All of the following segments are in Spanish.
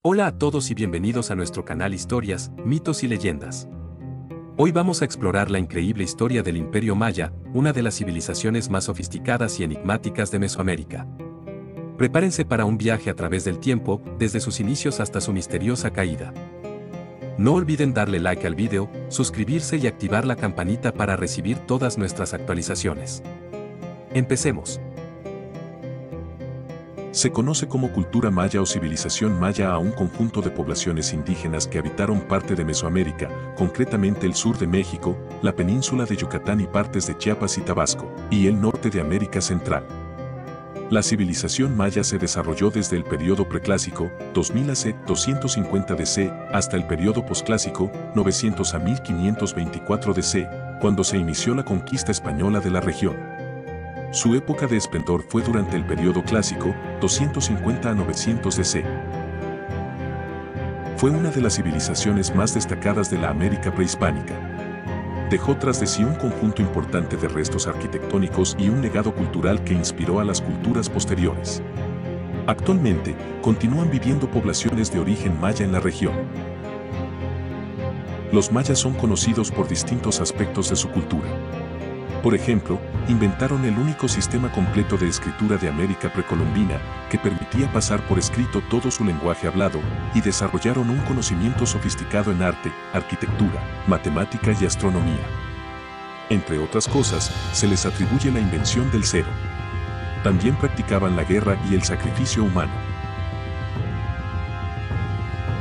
Hola a todos y bienvenidos a nuestro canal Historias, Mitos y Leyendas. Hoy vamos a explorar la increíble historia del Imperio Maya, una de las civilizaciones más sofisticadas y enigmáticas de Mesoamérica. Prepárense para un viaje a través del tiempo, desde sus inicios hasta su misteriosa caída. No olviden darle like al video, suscribirse y activar la campanita para recibir todas nuestras actualizaciones. Empecemos. Se conoce como cultura maya o civilización maya a un conjunto de poblaciones indígenas que habitaron parte de Mesoamérica, concretamente el sur de México, la península de Yucatán y partes de Chiapas y Tabasco, y el norte de América Central. La civilización maya se desarrolló desde el periodo preclásico, 2000 AC, 250 DC, hasta el periodo posclásico, 900 a 1524 DC, cuando se inició la conquista española de la región. Su época de esplendor fue durante el periodo clásico, 250 a 900 DC. Fue una de las civilizaciones más destacadas de la América prehispánica. Dejó tras de sí un conjunto importante de restos arquitectónicos y un legado cultural que inspiró a las culturas posteriores. Actualmente, continúan viviendo poblaciones de origen maya en la región. Los mayas son conocidos por distintos aspectos de su cultura. Por ejemplo, inventaron el único sistema completo de escritura de América precolombina que permitía pasar por escrito todo su lenguaje hablado, y desarrollaron un conocimiento sofisticado en arte, arquitectura, matemática y astronomía. Entre otras cosas, se les atribuye la invención del cero. También practicaban la guerra y el sacrificio humano.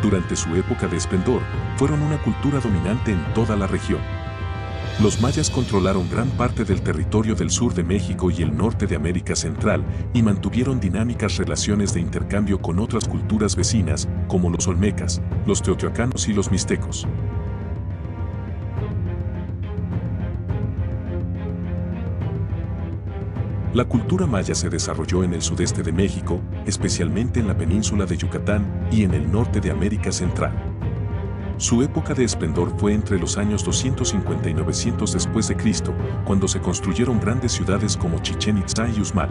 Durante su época de esplendor, fueron una cultura dominante en toda la región. Los mayas controlaron gran parte del territorio del sur de México y el norte de América Central y mantuvieron dinámicas relaciones de intercambio con otras culturas vecinas, como los olmecas, los teotihuacanos y los mixtecos. La cultura maya se desarrolló en el sudeste de México, especialmente en la península de Yucatán y en el norte de América Central. Su época de esplendor fue entre los años 250 y 900 después de Cristo, cuando se construyeron grandes ciudades como Chichén Itzá y Uxmal.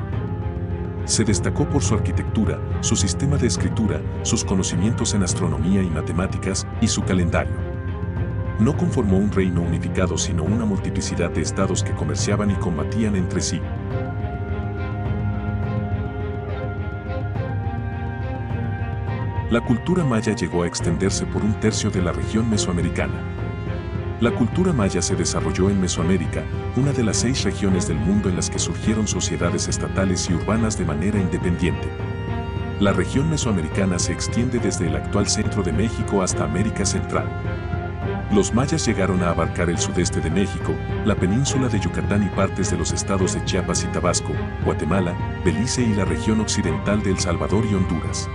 Se destacó por su arquitectura, su sistema de escritura, sus conocimientos en astronomía y matemáticas, y su calendario. No conformó un reino unificado, sino una multiplicidad de estados que comerciaban y combatían entre sí. La cultura maya llegó a extenderse por un tercio de la región mesoamericana. La cultura maya se desarrolló en Mesoamérica, una de las 6 regiones del mundo en las que surgieron sociedades estatales y urbanas de manera independiente. La región mesoamericana se extiende desde el actual centro de México hasta América Central. Los mayas llegaron a abarcar el sudeste de México, la península de Yucatán y partes de los estados de Chiapas y Tabasco, Guatemala, Belice y la región occidental de El Salvador y Honduras.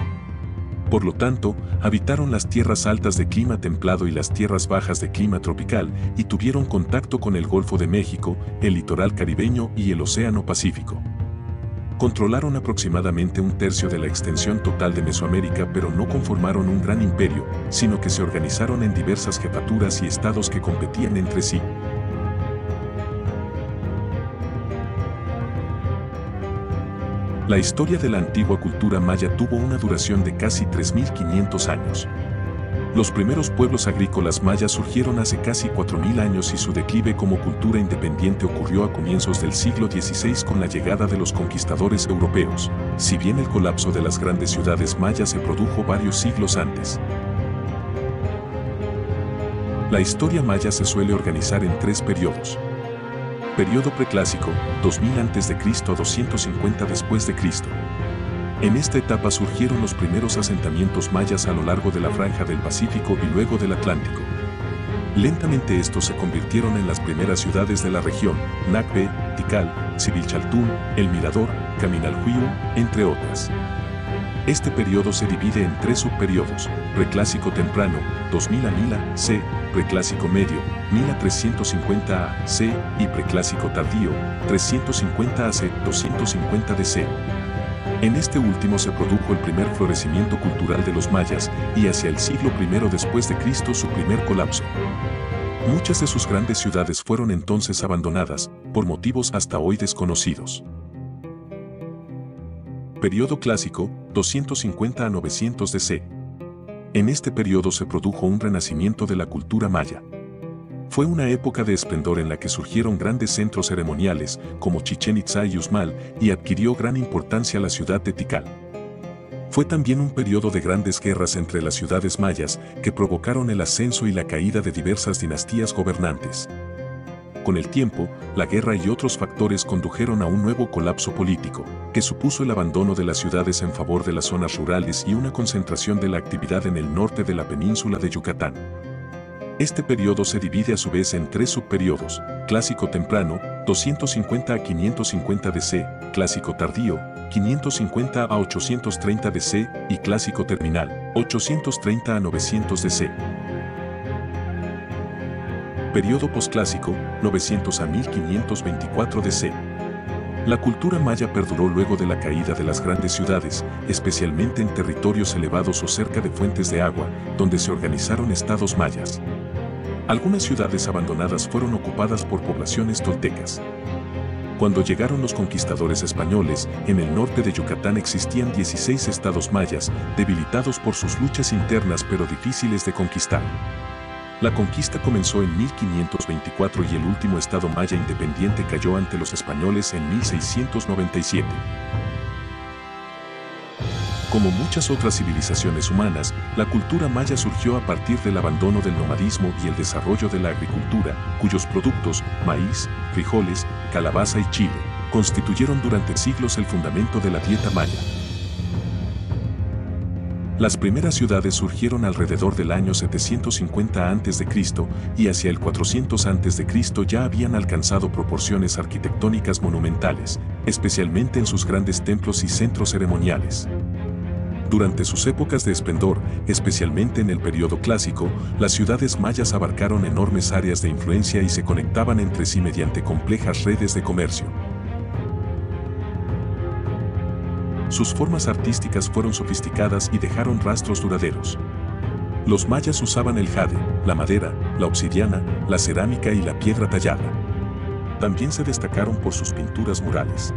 Por lo tanto, habitaron las tierras altas de clima templado y las tierras bajas de clima tropical, y tuvieron contacto con el Golfo de México, el litoral caribeño y el Océano Pacífico. Controlaron aproximadamente un tercio de la extensión total de Mesoamérica, pero no conformaron un gran imperio, sino que se organizaron en diversas jefaturas y estados que competían entre sí. La historia de la antigua cultura maya tuvo una duración de casi 3.500 años. Los primeros pueblos agrícolas mayas surgieron hace casi 4.000 años y su declive como cultura independiente ocurrió a comienzos del siglo XVI con la llegada de los conquistadores europeos, si bien el colapso de las grandes ciudades mayas se produjo varios siglos antes. La historia maya se suele organizar en 3 periodos. Periodo preclásico, 2000 a.C. a 250 después de Cristo. En esta etapa surgieron los primeros asentamientos mayas a lo largo de la franja del Pacífico y luego del Atlántico. Lentamente estos se convirtieron en las primeras ciudades de la región: Nacbe, Tikal, Civilchaltún, El Mirador, Caminaljuiu, entre otras. Este periodo se divide en 3 subperiodos: preclásico temprano, 2000 a 1000 AC, preclásico medio, 1000 a 350 AC, y preclásico tardío, 350 AC, 250 DC. En este último se produjo el primer florecimiento cultural de los mayas, y hacia el siglo I después de Cristo su primer colapso. Muchas de sus grandes ciudades fueron entonces abandonadas, por motivos hasta hoy desconocidos. Periodo clásico, 250 a 900 DC. En este periodo se produjo un renacimiento de la cultura maya. Fue una época de esplendor en la que surgieron grandes centros ceremoniales como Chichén Itzá y Uxmal y adquirió gran importancia la ciudad de Tikal. Fue también un periodo de grandes guerras entre las ciudades mayas que provocaron el ascenso y la caída de diversas dinastías gobernantes. Con el tiempo, la guerra y otros factores condujeron a un nuevo colapso político, que supuso el abandono de las ciudades en favor de las zonas rurales y una concentración de la actividad en el norte de la península de Yucatán. Este periodo se divide a su vez en tres subperiodos: Clásico temprano, 250 a 550 DC, Clásico tardío, 550 a 830 DC, y Clásico terminal, 830 a 900 DC. Periodo posclásico, 900 a 1524 DC. La cultura maya perduró luego de la caída de las grandes ciudades, especialmente en territorios elevados o cerca de fuentes de agua, donde se organizaron estados mayas. Algunas ciudades abandonadas fueron ocupadas por poblaciones toltecas. Cuando llegaron los conquistadores españoles, en el norte de Yucatán existían 16 estados mayas, debilitados por sus luchas internas pero difíciles de conquistar. La conquista comenzó en 1524 y el último estado maya independiente cayó ante los españoles en 1697. Como muchas otras civilizaciones humanas, la cultura maya surgió a partir del abandono del nomadismo y el desarrollo de la agricultura, cuyos productos, maíz, frijoles, calabaza y chile, constituyeron durante siglos el fundamento de la dieta maya. Las primeras ciudades surgieron alrededor del año 750 a.C. y hacia el 400 a.C. ya habían alcanzado proporciones arquitectónicas monumentales, especialmente en sus grandes templos y centros ceremoniales. Durante sus épocas de esplendor, especialmente en el periodo clásico, las ciudades mayas abarcaron enormes áreas de influencia y se conectaban entre sí mediante complejas redes de comercio. Sus formas artísticas fueron sofisticadas y dejaron rastros duraderos. Los mayas usaban el jade, la madera, la obsidiana, la cerámica y la piedra tallada. También se destacaron por sus pinturas murales.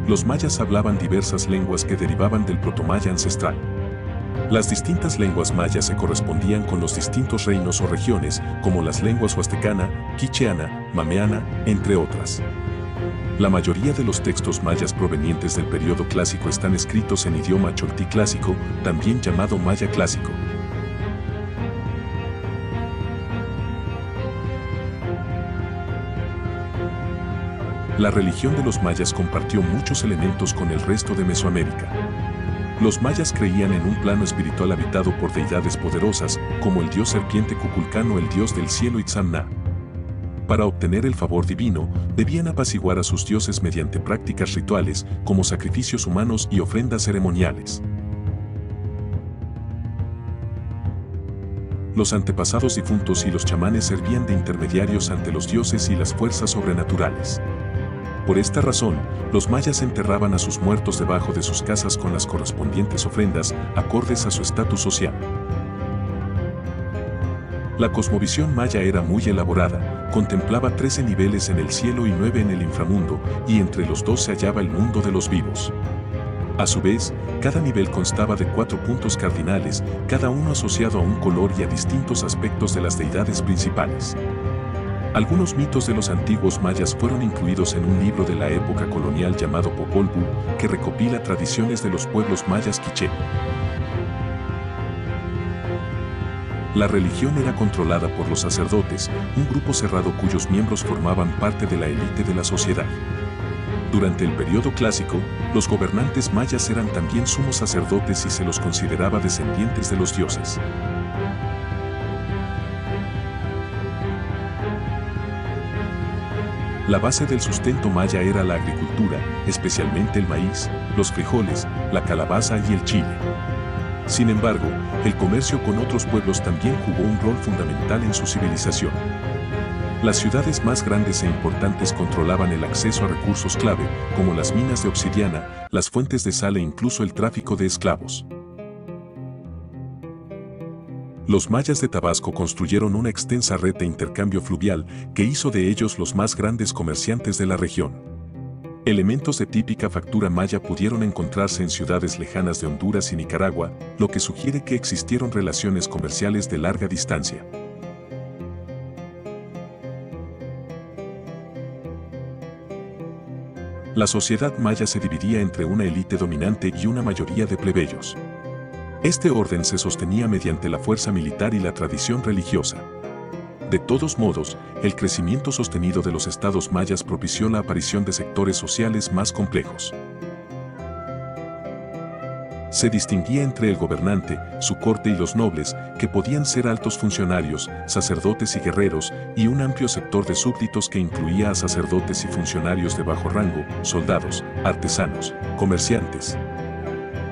Los mayas hablaban diversas lenguas que derivaban del protomaya ancestral. Las distintas lenguas mayas se correspondían con los distintos reinos o regiones, como las lenguas huastecana, quicheana, mameana, entre otras. La mayoría de los textos mayas provenientes del periodo clásico están escritos en idioma choltí clásico, también llamado maya clásico. La religión de los mayas compartió muchos elementos con el resto de Mesoamérica. Los mayas creían en un plano espiritual habitado por deidades poderosas, como el dios serpiente Cuculcán o el dios del cielo Itzamna. Para obtener el favor divino, debían apaciguar a sus dioses mediante prácticas rituales, como sacrificios humanos y ofrendas ceremoniales. Los antepasados difuntos y los chamanes servían de intermediarios ante los dioses y las fuerzas sobrenaturales. Por esta razón, los mayas enterraban a sus muertos debajo de sus casas con las correspondientes ofrendas, acordes a su estatus social. La cosmovisión maya era muy elaborada, contemplaba 13 niveles en el cielo y 9 en el inframundo, y entre los dos se hallaba el mundo de los vivos. A su vez, cada nivel constaba de 4 puntos cardinales, cada uno asociado a un color y a distintos aspectos de las deidades principales. Algunos mitos de los antiguos mayas fueron incluidos en un libro de la época colonial llamado Popol Vuh, que recopila tradiciones de los pueblos mayas quiché. La religión era controlada por los sacerdotes, un grupo cerrado cuyos miembros formaban parte de la élite de la sociedad. Durante el periodo clásico, los gobernantes mayas eran también sumos sacerdotes y se los consideraba descendientes de los dioses. La base del sustento maya era la agricultura, especialmente el maíz, los frijoles, la calabaza y el chile. Sin embargo, el comercio con otros pueblos también jugó un rol fundamental en su civilización. Las ciudades más grandes e importantes controlaban el acceso a recursos clave, como las minas de obsidiana, las fuentes de sal e incluso el tráfico de esclavos. Los mayas de Tabasco construyeron una extensa red de intercambio fluvial que hizo de ellos los más grandes comerciantes de la región. Elementos de típica factura maya pudieron encontrarse en ciudades lejanas de Honduras y Nicaragua, lo que sugiere que existieron relaciones comerciales de larga distancia. La sociedad maya se dividía entre una élite dominante y una mayoría de plebeyos. Este orden se sostenía mediante la fuerza militar y la tradición religiosa. De todos modos, el crecimiento sostenido de los estados mayas propició la aparición de sectores sociales más complejos. Se distinguía entre el gobernante, su corte y los nobles, que podían ser altos funcionarios, sacerdotes y guerreros, y un amplio sector de súbditos que incluía a sacerdotes y funcionarios de bajo rango, soldados, artesanos, comerciantes,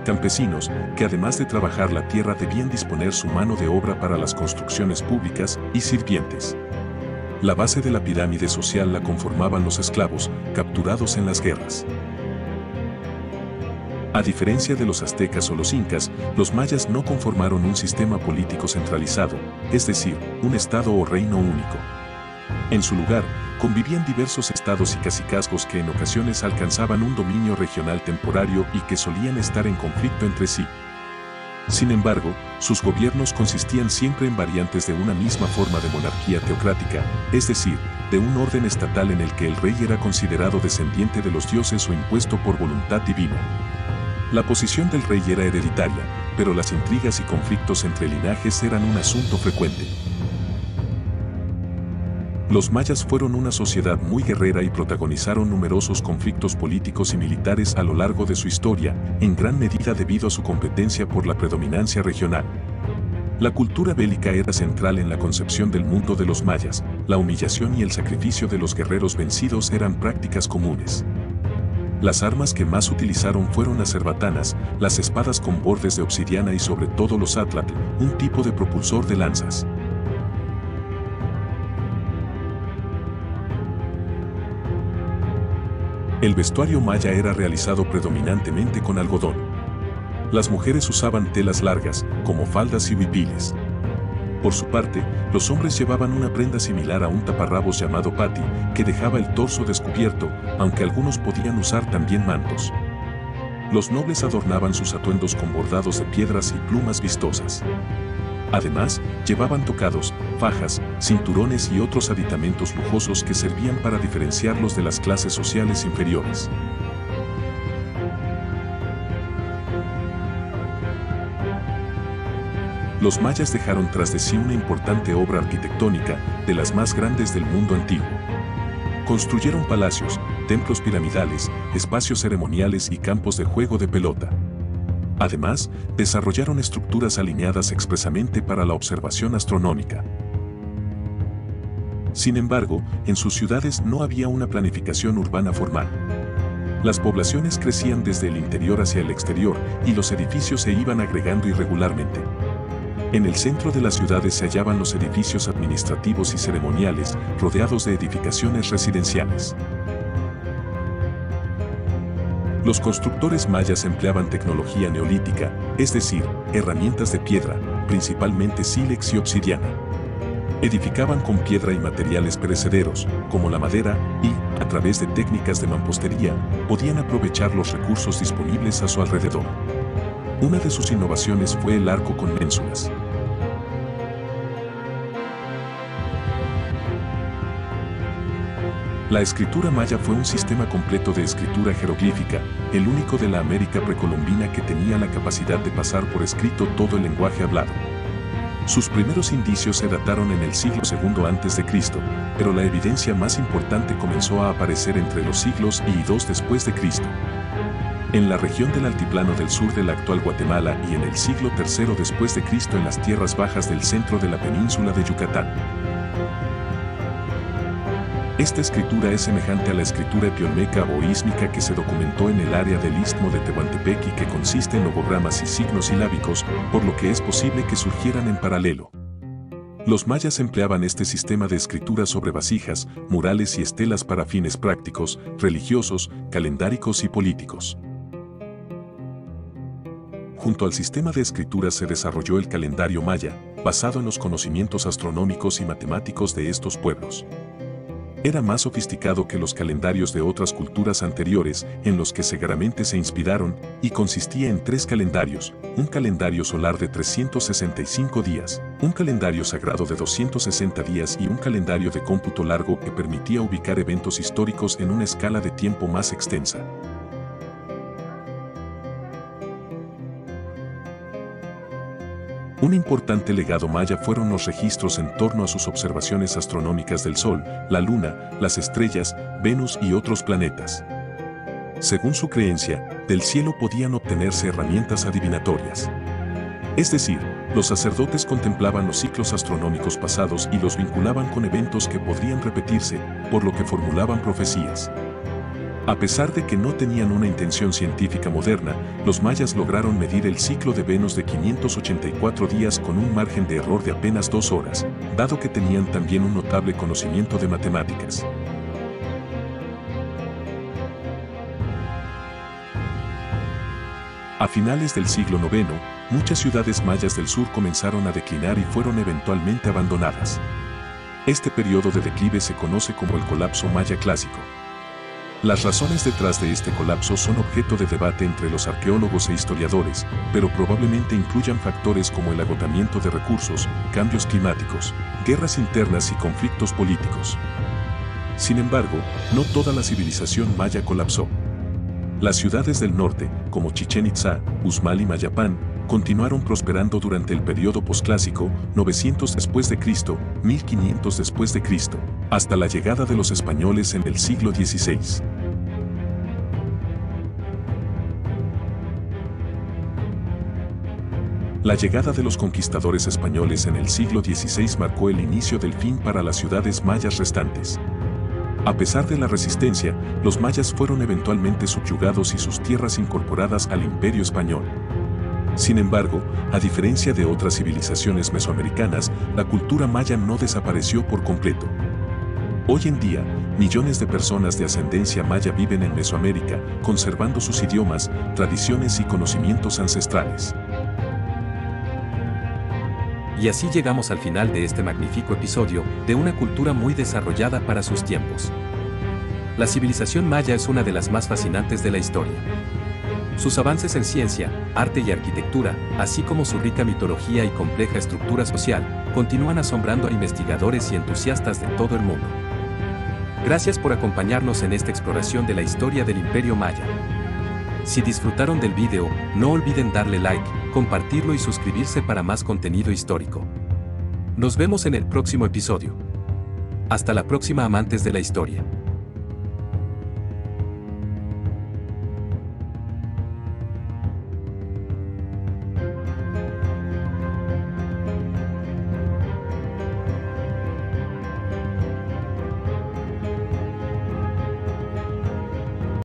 campesinos, que además de trabajar la tierra debían disponer su mano de obra para las construcciones públicas, y sirvientes. La base de la pirámide social la conformaban los esclavos, capturados en las guerras. A diferencia de los aztecas o los incas, los mayas no conformaron un sistema político centralizado, es decir, un estado o reino único. En su lugar, convivían diversos estados y cacicazgos que en ocasiones alcanzaban un dominio regional temporario y que solían estar en conflicto entre sí. Sin embargo, sus gobiernos consistían siempre en variantes de una misma forma de monarquía teocrática, es decir, de un orden estatal en el que el rey era considerado descendiente de los dioses o impuesto por voluntad divina. La posición del rey era hereditaria, pero las intrigas y conflictos entre linajes eran un asunto frecuente. Los mayas fueron una sociedad muy guerrera y protagonizaron numerosos conflictos políticos y militares a lo largo de su historia, en gran medida debido a su competencia por la predominancia regional. La cultura bélica era central en la concepción del mundo de los mayas, la humillación y el sacrificio de los guerreros vencidos eran prácticas comunes. Las armas que más utilizaron fueron las cerbatanas, las espadas con bordes de obsidiana y sobre todo los atlatl, un tipo de propulsor de lanzas. El vestuario maya era realizado predominantemente con algodón. Las mujeres usaban telas largas, como faldas y huipiles. Por su parte, los hombres llevaban una prenda similar a un taparrabos llamado pati, que dejaba el torso descubierto, aunque algunos podían usar también mantos. Los nobles adornaban sus atuendos con bordados de piedras y plumas vistosas. Además, llevaban tocados, fajas, cinturones y otros aditamentos lujosos que servían para diferenciarlos de las clases sociales inferiores. Los mayas dejaron tras de sí una importante obra arquitectónica, de las más grandes del mundo antiguo. Construyeron palacios, templos piramidales, espacios ceremoniales y campos de juego de pelota. Además, desarrollaron estructuras alineadas expresamente para la observación astronómica. Sin embargo, en sus ciudades no había una planificación urbana formal. Las poblaciones crecían desde el interior hacia el exterior y los edificios se iban agregando irregularmente. En el centro de las ciudades se hallaban los edificios administrativos y ceremoniales, rodeados de edificaciones residenciales. Los constructores mayas empleaban tecnología neolítica, es decir, herramientas de piedra, principalmente sílex y obsidiana. Edificaban con piedra y materiales perecederos, como la madera, y, a través de técnicas de mampostería, podían aprovechar los recursos disponibles a su alrededor. Una de sus innovaciones fue el arco con ménsulas. La escritura maya fue un sistema completo de escritura jeroglífica, el único de la América precolombina que tenía la capacidad de pasar por escrito todo el lenguaje hablado. Sus primeros indicios se dataron en el siglo II a.C., pero la evidencia más importante comenzó a aparecer entre los siglos I y II después de Cristo. En la región del altiplano del sur de la actual Guatemala y en el siglo III después de Cristo en las tierras bajas del centro de la península de Yucatán. Esta escritura es semejante a la escritura epiolmeca o ísmica que se documentó en el área del Istmo de Tehuantepec y que consiste en logogramas y signos silábicos, por lo que es posible que surgieran en paralelo. Los mayas empleaban este sistema de escritura sobre vasijas, murales y estelas para fines prácticos, religiosos, calendáricos y políticos. Junto al sistema de escritura se desarrolló el calendario maya, basado en los conocimientos astronómicos y matemáticos de estos pueblos. Era más sofisticado que los calendarios de otras culturas anteriores en los que seguramente se inspiraron y consistía en 3 calendarios, un calendario solar de 365 días, un calendario sagrado de 260 días y un calendario de cómputo largo que permitía ubicar eventos históricos en una escala de tiempo más extensa. Un importante legado maya fueron los registros en torno a sus observaciones astronómicas del Sol, la Luna, las estrellas, Venus y otros planetas. Según su creencia, del cielo podían obtenerse herramientas adivinatorias. Es decir, los sacerdotes contemplaban los ciclos astronómicos pasados y los vinculaban con eventos que podrían repetirse, por lo que formulaban profecías. A pesar de que no tenían una intención científica moderna, los mayas lograron medir el ciclo de Venus de 584 días con un margen de error de apenas 2 horas, dado que tenían también un notable conocimiento de matemáticas. A finales del siglo IX, muchas ciudades mayas del sur comenzaron a declinar y fueron eventualmente abandonadas. Este periodo de declive se conoce como el colapso maya clásico. Las razones detrás de este colapso son objeto de debate entre los arqueólogos e historiadores, pero probablemente incluyan factores como el agotamiento de recursos, cambios climáticos, guerras internas y conflictos políticos. Sin embargo, no toda la civilización maya colapsó. Las ciudades del norte, como Chichén Itzá, Uxmal y Mayapán, continuaron prosperando durante el periodo posclásico, 900 después de Cristo, 1500 después de Cristo, hasta la llegada de los españoles en el siglo XVI. La llegada de los conquistadores españoles en el siglo XVI marcó el inicio del fin para las ciudades mayas restantes. A pesar de la resistencia, los mayas fueron eventualmente subyugados y sus tierras incorporadas al Imperio Español. Sin embargo, a diferencia de otras civilizaciones mesoamericanas, la cultura maya no desapareció por completo. Hoy en día, millones de personas de ascendencia maya viven en Mesoamérica, conservando sus idiomas, tradiciones y conocimientos ancestrales. Y así llegamos al final de este magnífico episodio de una cultura muy desarrollada para sus tiempos. La civilización maya es una de las más fascinantes de la historia. Sus avances en ciencia, arte y arquitectura, así como su rica mitología y compleja estructura social, continúan asombrando a investigadores y entusiastas de todo el mundo. Gracias por acompañarnos en esta exploración de la historia del Imperio Maya. Si disfrutaron del video, no olviden darle like, compartirlo y suscribirse para más contenido histórico. Nos vemos en el próximo episodio. Hasta la próxima, amantes de la historia.